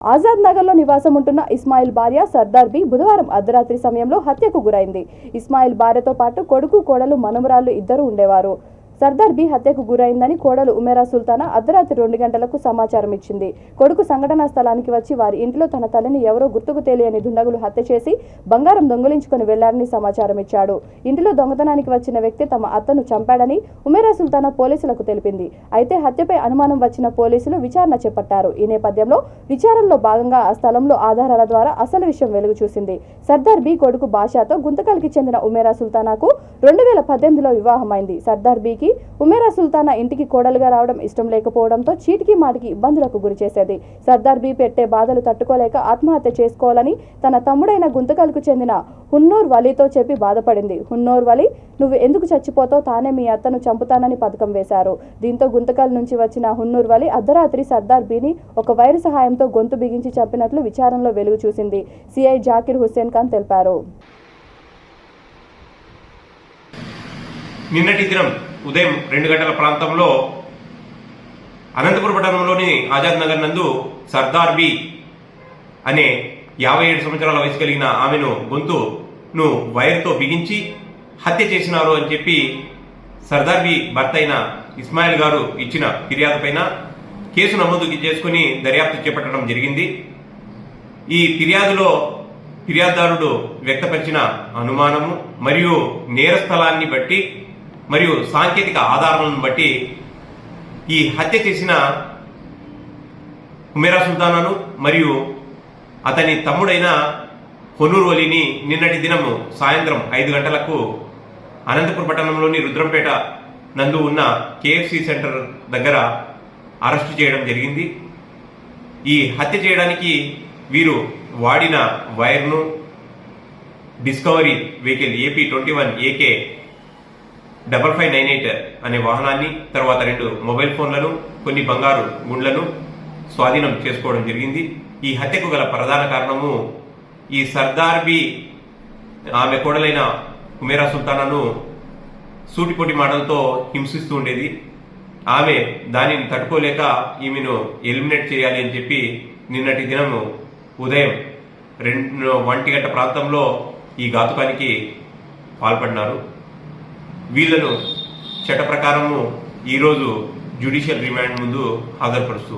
ఆజాద్ నగర్లో నివాసం ఉంటున్న ఇస్మాయిల్ భార్య సర్దార్ బి బుధవారం అర్ధరాత్రి సమయంలో హత్యకు గురైంది. ఇస్మాయిల్ భార్యతో పాటు కొడుకు, కోడలు, మనమరాళ్లు ఇద్దరు ఉండేవారు. సర్దార్ బి హత్యకు గురైందని కోడలు ఉమేరా సుల్తానా అర్ధరాత్రి 2 గంటలకు సమాచారం ఇచ్చింది. కొడుకు సంఘటనా స్థలానికి వచ్చి వారి ఇంట్లో తన తల్లిని ఎవరో గుర్తుకు తెలియని దుండగులు హత్య చేసి బంగారం దొంగిలించుకుని వెళ్లారని సమాచారం ఇచ్చాడు. ఇంటిలో దొంగతనానికి వచ్చిన వ్యక్తి తమ అత్తను చంపాడని ఉమేరా సుల్తానా పోలీసులకు తెలిపింది. అయితే హత్యపై అనుమానం వచ్చిన పోలీసులు విచారణ చేపట్టారు. ఈ నేపథ్యంలో విచారణలో భాగంగా ఆ స్థలంలో ఆధారాల ద్వారా అసలు విషయం వెలుగు చూసింది. సర్దార్ బి కొడుకు బాషాతో గుంతకల్కి చెందిన ఉమేరా సుల్తానాకు 2018లో వివాహమైంది. సర్దార్ బికి ఉమేరా సుల్తానా ఇంటికి కోడలుగా రావడం ఇష్టం లేకపోవడంతో చీటికి మాటికి ఇబ్బందులకు గురి చేసేది. సర్దార్ బి పెట్టే బాధలు తట్టుకోలేక ఆత్మహత్య చేసుకోవాలని తన తమ్ముడైన గుంతకల్కు చెందిన హున్నూర్ వలీతో చెప్పి బాధపడింది. హున్నూర్ వలీ, నువ్వు ఎందుకు చచ్చిపోతావు, తానే మీ అత్తను చంపుతానని పథకం వేశారు. దీంతో గుంతకల్ నుంచి వచ్చిన హున్నూర్ వలీ అర్ధరాత్రి సర్దార్ బిని ఒక వైరు సహాయంతో గొంతు బిగించి చంపినట్లు విచారణలో వెలుగు చూసింది. సిఐ జాకిర్ హుస్సేన్ ఖాన్ తెలిపారు. నిన్నటి దినం ఉదయం 2 గంటల ప్రాంతంలో అనంతపురం పట్టణంలోని ఆజాద్ నగర్ నందు సర్దార్ బి అనే 57 సంవత్సరాల వయసు కలిగిన ఆమెను గొంతును వైర్తో బిగించి హత్య చేసినారు అని చెప్పి సర్దార్ బి భర్త అయిన ఇస్మాయిల్ గారు ఇచ్చిన ఫిర్యాదు పైన కేసు నమోదు చేసుకుని దర్యాప్తు చేపట్టడం జరిగింది. ఈ ఫిర్యాదులో ఫిర్యాదుదారుడు వ్యక్తపరిచిన అనుమానము మరియు నేర స్థలాన్ని బట్టి మరియు సాంకేతిక ఆధారాలను బట్టి ఈ హత్య చేసిన ఉమేరా సుల్తానాను మరియు అతని తమ్ముడైన హున్నూర్ వలీని నిన్నటి దినము సాయంత్రం 5 గంటలకు అనంతపురం పట్టణంలోని రుద్రంపేట నందు ఉన్న KFC సెంటర్ దగ్గర అరెస్టు చేయడం జరిగింది. ఈ హత్య చేయడానికి వీరు వాడిన వైర్ను, డిస్కవరీ వెహికల్ AP21 AK 5598 అనే వాహనాన్ని, తర్వాత 2 మొబైల్ ఫోన్లను, కొన్ని బంగారు గుండ్లను స్వాధీనం చేసుకోవడం జరిగింది. ఈ హత్యకు గల ప్రధాన కారణము ఈ సర్దార్ బి ఆమె కోడలైన ఉమేరా సుల్తానాను సూటిపోటి మాటలతో హింసిస్తూ ఉండేది. ఆమె దానిని తట్టుకోలేక ఈమెను ఎలిమినేట్ చేయాలి అని చెప్పి నిన్నటి దినము ఉదయం 1 గంట ప్రాంతంలో ఈ ఘాతుకానికి పాల్పడినారు. వీళ్లను చట్ట ప్రకారము ఈరోజు జ్యుడిషియల్ రిమాండ్ ముందు హాజరుపరుస్తూ